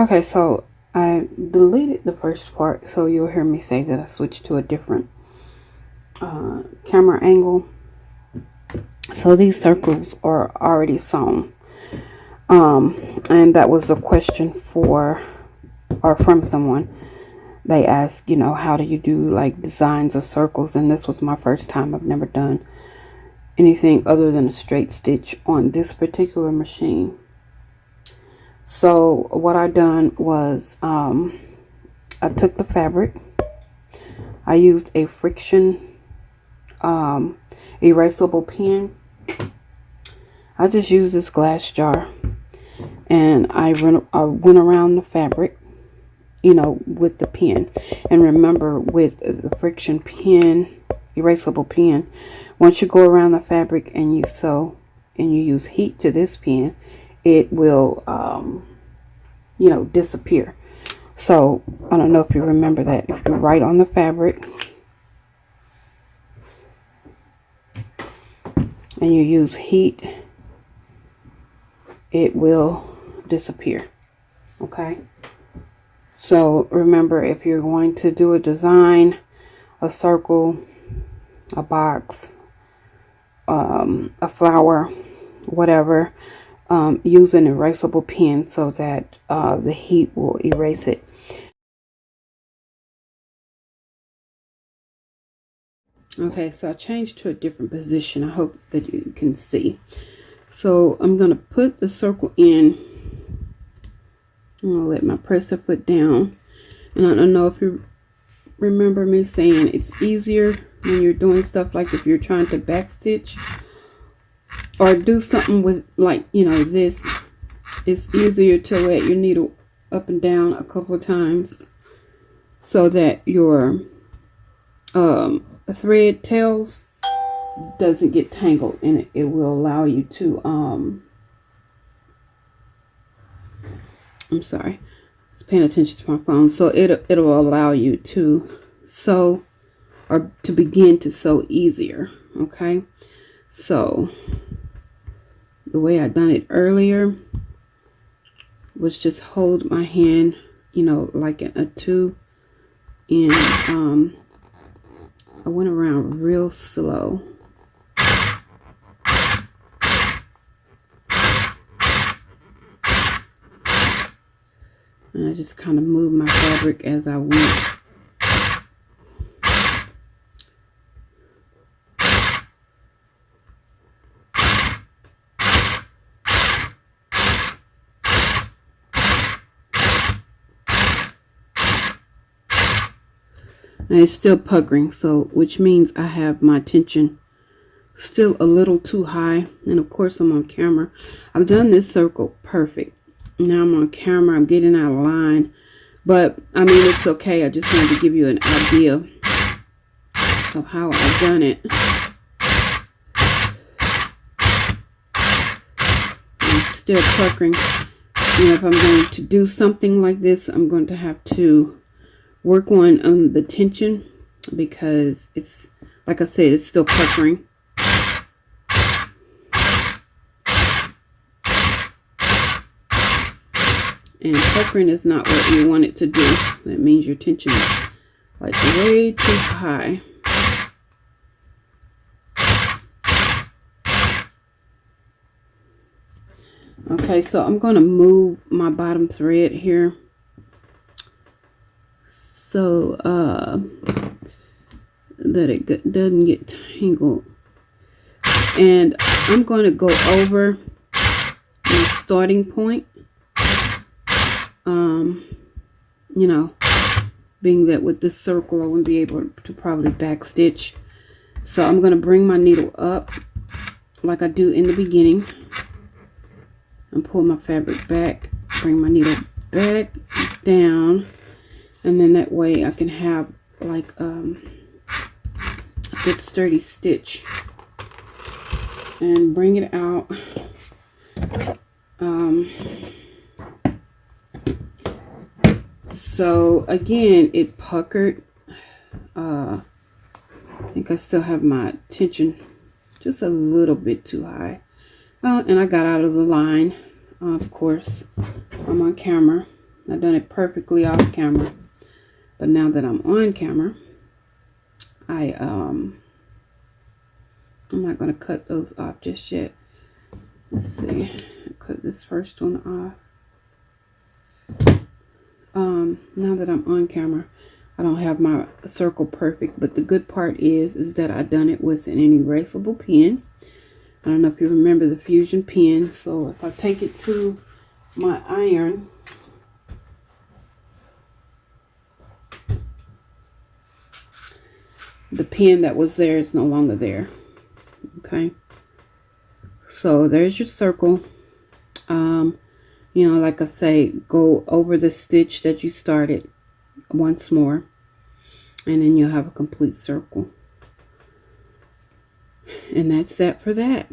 Okay, so I deleted the first part, so you'll hear me say that I switched to a different camera angle. So these circles are already sewn. And that was a question for or from someone. They asked, you know, how do you do like designs of circles? And this was my first time. I've never done anything other than a straight stitch on this particular machine. So what I done was I took the fabric. I used a friction erasable pen. I just used this glass jar, and I went around the fabric, you know, with the pen. And remember, with the friction pen, erasable pen, once you go around the fabric and you sew and you use heat to this pen, it will you know, disappear. So I don't know if you remember that. If you write on the fabric and you use heat, it will disappear. Okay, so remember, if you're going to do a design, a circle, a box, a flower, whatever, use an erasable pen so that the heat will erase it. Okay, so I changed to a different position. I hope that you can see. So I'm going to put the circle in. I'm going to let my presser foot down. And I don't know if you remember me saying it's easier when you're doing stuff like if you're trying to backstitch or do something with, like, you know, this. It's easier to let your needle up and down a couple of times so that your thread tails doesn't get tangled in it. It will allow you to I'm sorry, I was paying attention to my phone. So it'll allow you to sew or to begin to sew easier. Okay, so the way I done it earlier was just hold my hand, you know, like a 2, and I went around real slow. And I just kind of moved my fabric as I went. And it's still puckering, so which means I have my tension still a little too high. And of course I'm on camera. I've done this circle perfect. Now I'm on camera. I'm getting out of line, but I mean, it's okay. I just wanted to give you an idea of how I've done it. I'm still puckering. And if I'm going to do something like this, I'm going to have to work on the tension, because it's, like I said, it's still puckering. And puckering is not what you want it to do. That means your tension is like way too high. Okay, so I'm going to move my bottom thread here, so that it doesn't get tangled. And I'm going to go over my starting point. You know, being that with this circle I wouldn't be able to probably back stitch, so I'm going to bring my needle up like I do in the beginning and pull my fabric back, bring my needle back down, and then that way I can have like a good sturdy stitch, and bring it out. So again, it puckered. I think I still have my tension just a little bit too high. And I got out of the line. Of course, I'm on camera. I've done it perfectly off camera, but now that I'm on camera, I'm not going to cut those off just yet. Let's see, cut this first one off. Now that I'm on camera, I don't have my circle perfect, but the good part is that I done it with an erasable pen. I don't know if you remember the Fusion pen. So if I take it to my iron, the pen that was there is no longer there. Okay, so there's your circle. You know, like I say, go over the stitch that you started once more, and then you'll have a complete circle. And that's that for that.